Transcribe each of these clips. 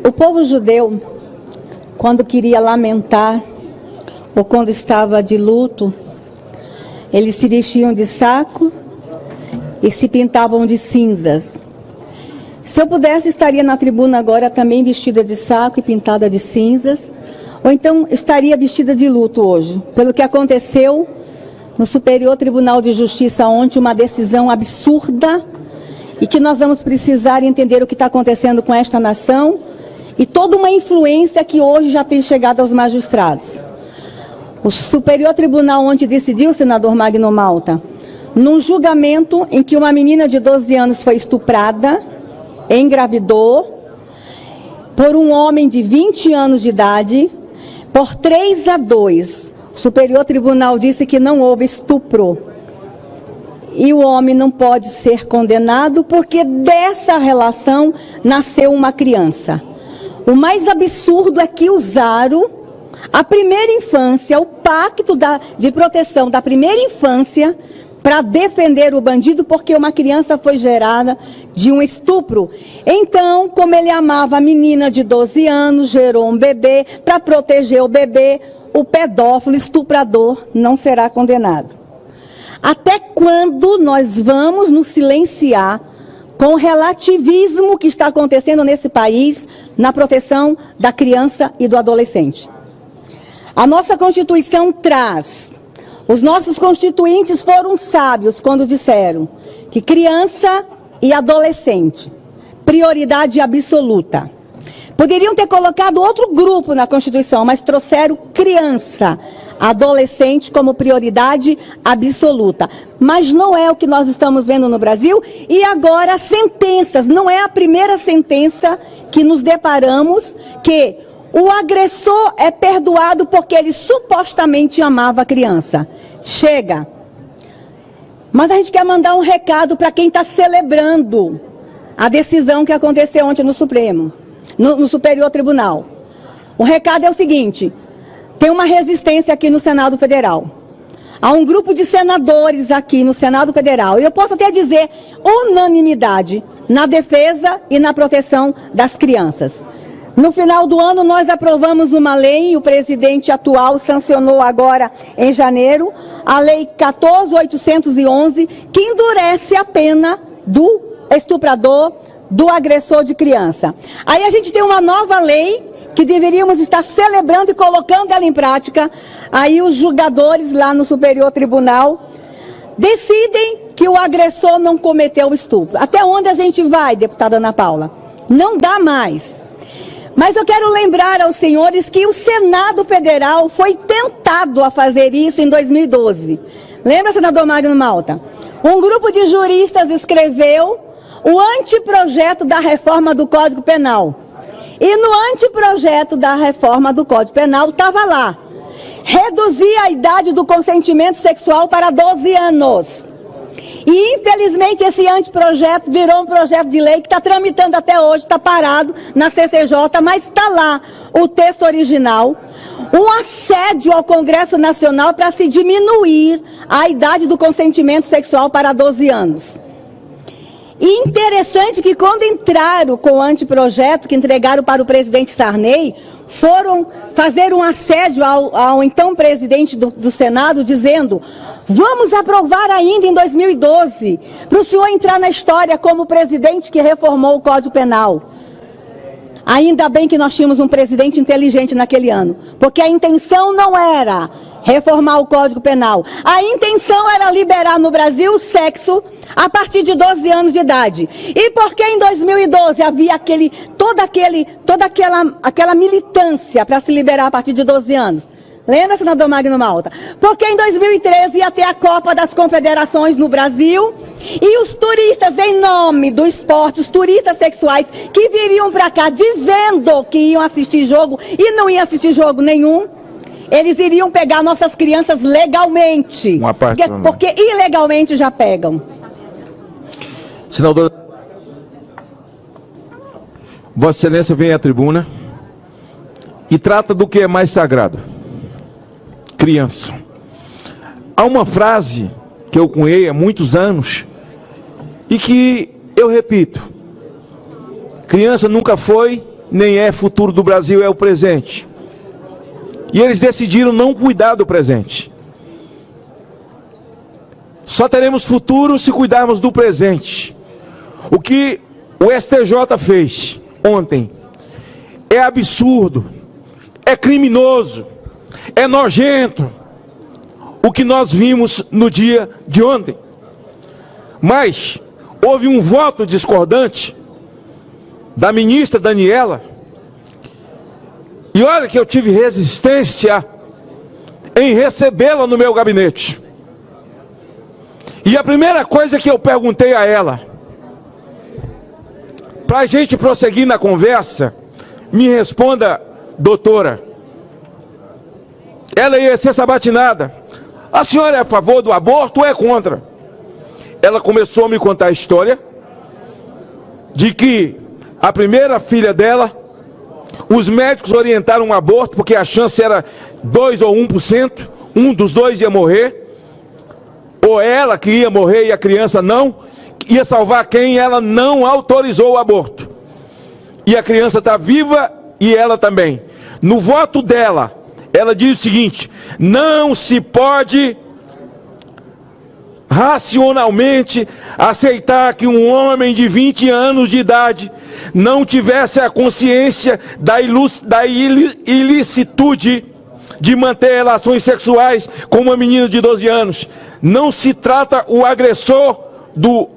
O povo judeu, quando queria lamentar ou quando estava de luto, eles se vestiam de saco e se pintavam de cinzas. Se eu pudesse, estaria na tribuna agora também vestida de saco e pintada de cinzas, ou então estaria vestida de luto hoje, pelo que aconteceu no Superior Tribunal de Justiça ontem, uma decisão absurda, e que nós vamos precisar entender o que está acontecendo com esta nação e toda uma influência que hoje já tem chegado aos magistrados. O Superior Tribunal ontem decidiu, senador Magno Malta, num julgamento em que uma menina de 12 anos foi estuprada, engravidou, por um homem de 20 anos de idade, por 3-2. O Superior Tribunal disse que não houve estupro. E o homem não pode ser condenado porque dessa relação nasceu uma criança. O mais absurdo é que usaram a primeira infância, o pacto de proteção da primeira infância, para defender o bandido, porque uma criança foi gerada de um estupro. Então, como ele amava a menina de 12 anos, gerou um bebê, para proteger o bebê, o pedófilo, estuprador, não será condenado. Até quando nós vamos nos silenciar com o relativismo que está acontecendo nesse país na proteção da criança e do adolescente? A nossa Constituição traz, os nossos constituintes foram sábios quando disseram que criança e adolescente, prioridade absoluta. Poderiam ter colocado outro grupo na Constituição, mas trouxeram criança, adolescente como prioridade absoluta. Mas não é o que nós estamos vendo no Brasil. E agora sentenças, não é a primeira sentença que nos deparamos que o agressor é perdoado porque ele supostamente amava a criança. Chega. Mas a gente quer mandar um recado para quem está celebrando a decisão que aconteceu ontem no Supremo. No Superior Tribunal. O recado é o seguinte: tem uma resistência aqui no Senado Federal. Há um grupo de senadores aqui no Senado Federal, e eu posso até dizer unanimidade na defesa e na proteção das crianças. No final do ano, nós aprovamos uma lei, o presidente atual sancionou agora em janeiro, a Lei 14.811, que endurece a pena do estuprador, do agressor de criança. Aí a gente tem uma nova lei que deveríamos estar celebrando e colocando ela em prática. Aí os julgadores lá no Superior Tribunal decidem que o agressor não cometeu o estupro. Até onde a gente vai, deputada Ana Paula? Não dá mais. Mas eu quero lembrar aos senhores que o Senado Federal foi tentado a fazer isso em 2012. Lembra, senador Magno Malta? Um grupo de juristas escreveu o anteprojeto da reforma do Código Penal. E no anteprojeto da reforma do Código Penal estava lá: reduzir a idade do consentimento sexual para 12 anos. E infelizmente esse anteprojeto virou um projeto de lei que está tramitando até hoje, está parado na CCJ, mas está lá o texto original. Um assédio ao Congresso Nacional para se diminuir a idade do consentimento sexual para 12 anos. E interessante que quando entraram com o anteprojeto, que entregaram para o presidente Sarney, foram fazer um assédio ao então presidente do Senado, dizendo: vamos aprovar ainda em 2012, para o senhor entrar na história como o presidente que reformou o Código Penal. Ainda bem que nós tínhamos um presidente inteligente naquele ano, porque a intenção não era reformar o Código Penal. A intenção era liberar no Brasil o sexo a partir de 12 anos de idade. E porque em 2012 havia toda aquela militância para se liberar a partir de 12 anos? Lembra, senador Magno Malta? Porque em 2013 ia ter a Copa das Confederações no Brasil e os turistas, em nome do esporte, os turistas sexuais que viriam para cá dizendo que iam assistir jogo e não iam assistir jogo nenhum, eles iriam pegar nossas crianças legalmente. Porque ilegalmente já pegam. Senador, Vossa Excelência vem à tribuna e trata do que é mais sagrado: criança. Há uma frase que eu cunhei há muitos anos e que eu repito: Criança nunca foi, nem é futuro do Brasil, é o presente. E eles decidiram não cuidar do presente. Só teremos futuro se cuidarmos do presente. O que o STJ fez ontem é absurdo, é criminoso, é nojento. O que nós vimos no dia de ontem. Mas houve um voto discordante da ministra Daniela. E olha que eu tive resistência em recebê-la no meu gabinete. E a primeira coisa que eu perguntei a ela, para a gente prosseguir na conversa, me responda, doutora. Ela ia ser sabatinada. A senhora é a favor do aborto ou é contra? Ela começou a me contar a história de que a primeira filha dela, os médicos orientaram um aborto porque a chance era 2 ou 1%, um dos dois ia morrer, ou ela que ia morrer e a criança não, ia salvar quem? Ela não autorizou o aborto. E a criança está viva e ela também. No voto dela, ela diz o seguinte: não se pode racionalmente aceitar que um homem de 20 anos de idade não tivesse a consciência da ilicitude de manter relações sexuais com uma menina de 12 anos. Não se trata o agressor do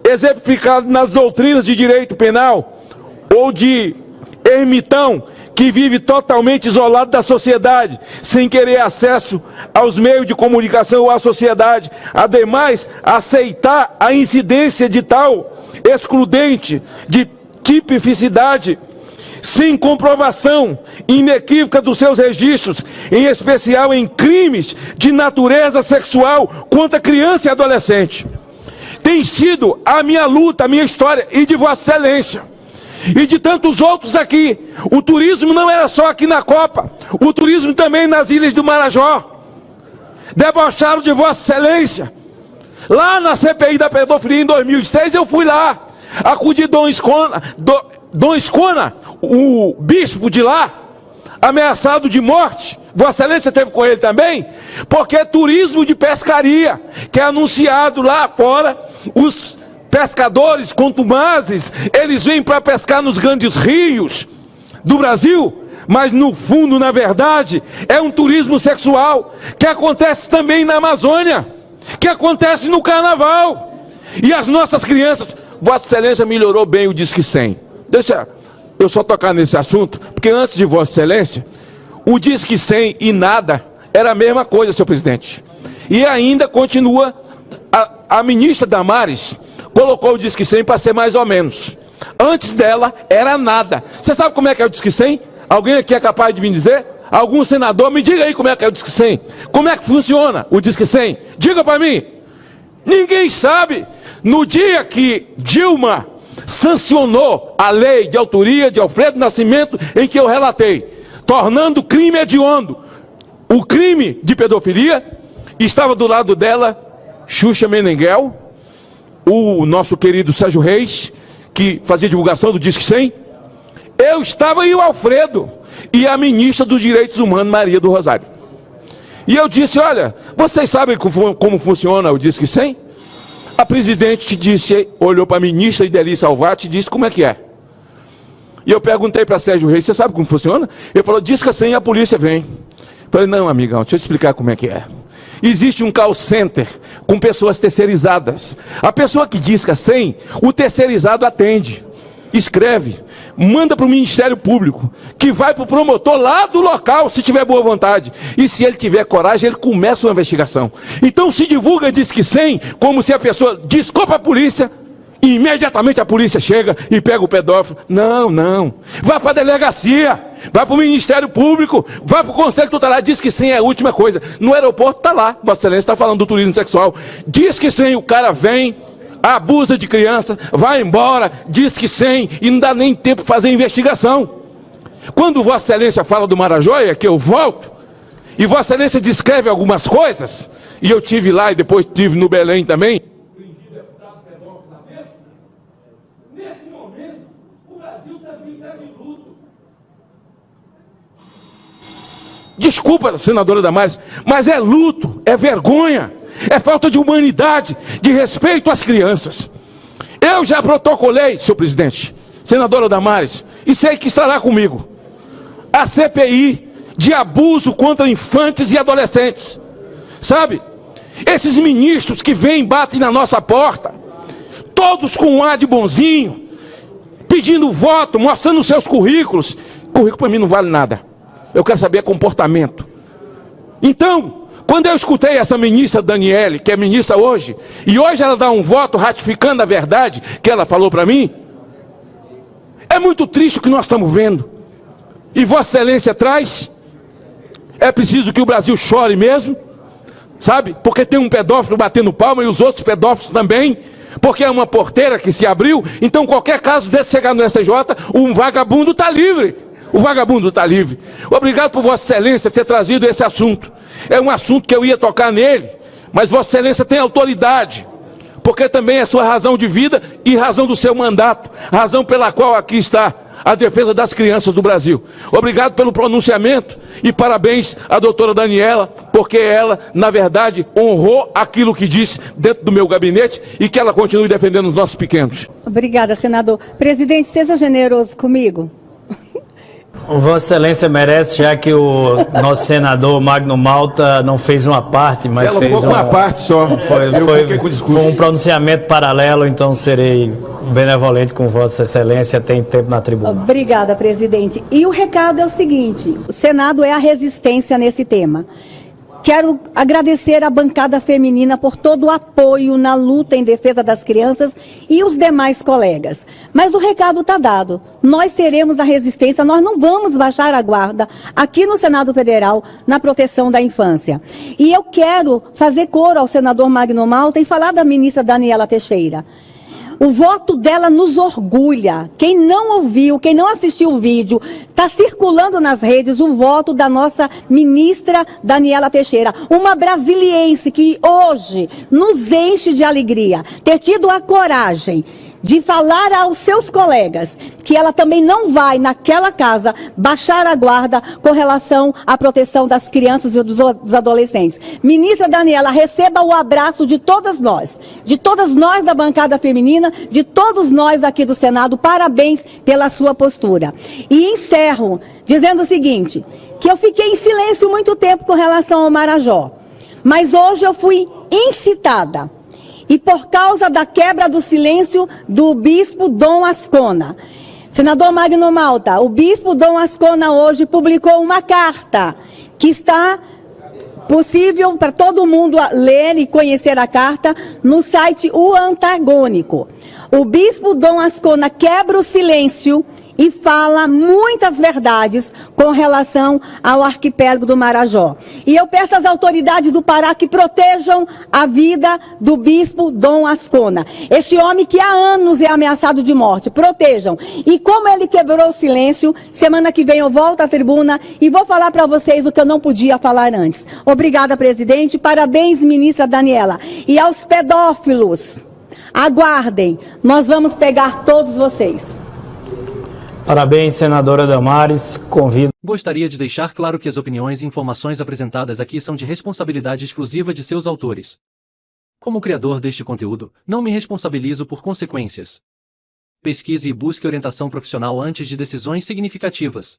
exemplificado nas doutrinas de direito penal ou de ermitão que vive totalmente isolado da sociedade, sem querer acesso aos meios de comunicação ou à sociedade. Ademais, aceitar a incidência de tal excludente de tipificidade, sem comprovação inequívoca dos seus registros, em especial em crimes de natureza sexual contra criança e adolescente. Tem sido a minha luta, a minha história, e de Vossa Excelência, e de tantos outros aqui. O turismo não era só aqui na Copa, o turismo também nas Ilhas do Marajó. Debocharam de Vossa Excelência. Lá na CPI da pedofilia em 2006, eu fui lá, acudi Dom Escona, o bispo de lá, ameaçado de morte. Vossa Excelência esteve com ele também, porque é turismo de pescaria, que é anunciado lá fora. Os pescadores contumazes, eles vêm para pescar nos grandes rios do Brasil, mas no fundo, na verdade, é um turismo sexual, que acontece também na Amazônia, que acontece no Carnaval. E as nossas crianças, Vossa Excelência melhorou bem o Disque 100. Deixa eu só tocar nesse assunto, porque antes de Vossa Excelência, o Disque 100 e nada era a mesma coisa, senhor presidente. E ainda continua, a ministra Damares colocou o Disque 100 para ser mais ou menos. Antes dela era nada. Você sabe como é que é o Disque 100? Alguém aqui é capaz de me dizer? Algum senador, me diga aí como é que é o Disque 100. Como é que funciona o Disque 100? Diga para mim. Ninguém sabe. No dia que Dilma sancionou a lei de autoria de Alfredo Nascimento, em que eu relatei, tornando crime hediondo o crime de pedofilia, estava do lado dela Xuxa Meneghel, o nosso querido Sérgio Reis, que fazia divulgação do Disque 100, eu estava e o Alfredo, e a ministra dos Direitos Humanos, Maria do Rosário. E eu disse: olha, vocês sabem como funciona o Disque 100? A presidente disse, olhou para a ministra Ideli Salvati e disse: como é que é? E eu perguntei para Sérgio Reis: você sabe como funciona? Ele falou: Disque 100 e a polícia vem. Eu falei: não, amigão, deixa eu te explicar como é que é. Existe um call center com pessoas terceirizadas. A pessoa que disca 100, o terceirizado atende, escreve, manda para o Ministério Público, que vai para o promotor lá do local, se tiver boa vontade. E se ele tiver coragem, ele começa uma investigação. Então se divulga Disque 100 como se a pessoa discou para a polícia, e imediatamente a polícia chega e pega o pedófilo. Não, não. Vai para a delegacia, vai para o Ministério Público, vai para o Conselho Tutelar. Disque 100 é a última coisa. No aeroporto está lá, Vossa Excelência está falando do turismo sexual. Disque 100, o cara vem, abusa de criança, vai embora, Disque 100 e não dá nem tempo para fazer investigação. Quando Vossa Excelência fala do Marajóia, que eu volto, e Vossa Excelência descreve algumas coisas, e eu tive lá e depois tive no Belém também. momento, o Brasil também está de luto. Desculpa, senadora Damares, mas é luto, é vergonha, é falta de humanidade, de respeito às crianças. Eu já protocolei, senhor presidente, senadora Damares, e sei que estará comigo, a CPI de abuso contra infantes e adolescentes. Sabe, esses ministros que vêm e batem na nossa porta, todos com um ar de bonzinho, pedindo voto, mostrando seus currículos. Currículo para mim não vale nada. Eu quero saber comportamento. Então, quando eu escutei essa ministra Daniele, que é ministra hoje, e hoje ela dá um voto ratificando a verdade que ela falou para mim, é muito triste o que nós estamos vendo. E Vossa Excelência traz, é preciso que o Brasil chore mesmo, sabe? Porque tem um pedófilo batendo palma e os outros pedófilos também, porque é uma porteira que se abriu. Então qualquer caso desse chegar no STJ, um vagabundo está livre. O vagabundo está livre. Obrigado por Vossa Excelência ter trazido esse assunto. É um assunto que eu ia tocar nele, mas Vossa Excelência tem autoridade, porque também é sua razão de vida e razão do seu mandato, razão pela qual aqui está a defesa das crianças do Brasil. Obrigado pelo pronunciamento e parabéns à doutora Daniela, porque ela, na verdade, honrou aquilo que disse dentro do meu gabinete e que ela continue defendendo os nossos pequenos. Obrigada, senador. Presidente, seja generoso comigo. Vossa Excelência merece, já que o nosso senador Magno Malta não fez uma parte, mas ela fez uma parte só. Foi um pronunciamento paralelo, então serei benevolente com Vossa Excelência, tem tempo na tribuna. Obrigada, presidente. E o recado é o seguinte, o Senado é a resistência nesse tema. Quero agradecer à bancada feminina por todo o apoio na luta em defesa das crianças e os demais colegas. Mas o recado está dado. Nós seremos a resistência, nós não vamos baixar a guarda aqui no Senado Federal na proteção da infância. E eu quero fazer coro ao senador Magno Malta e falar da ministra Daniela Teixeira. O voto dela nos orgulha. Quem não ouviu, quem não assistiu o vídeo, está circulando nas redes o voto da nossa ministra Daniela Teixeira, uma brasiliense que hoje nos enche de alegria, ter tido a coragem de falar aos seus colegas que ela também não vai, naquela casa, baixar a guarda com relação à proteção das crianças e dos adolescentes. Ministra Daniela, receba o abraço de todas nós da bancada feminina, de todos nós aqui do Senado. Parabéns pela sua postura. E encerro dizendo o seguinte, que eu fiquei em silêncio muito tempo com relação ao Marajó, mas hoje eu fui incitada. E por causa da quebra do silêncio do bispo Dom Ascona. Senador Magno Malta, o bispo Dom Ascona hoje publicou uma carta que está possível para todo mundo ler e conhecer a carta no site O Antagônico. O bispo Dom Ascona quebra o silêncio e fala muitas verdades com relação ao arquipélago do Marajó. E eu peço às autoridades do Pará que protejam a vida do bispo Dom Ascona. Este homem que há anos é ameaçado de morte, protejam. E como ele quebrou o silêncio, semana que vem eu volto à tribuna e vou falar para vocês o que eu não podia falar antes. Obrigada, presidente. Parabéns, ministra Daniela. E aos pedófilos, aguardem, nós vamos pegar todos vocês. Parabéns, senadora Damares. Convido. Gostaria de deixar claro que as opiniões e informações apresentadas aqui são de responsabilidade exclusiva de seus autores. Como criador deste conteúdo, não me responsabilizo por consequências. Pesquise e busque orientação profissional antes de decisões significativas.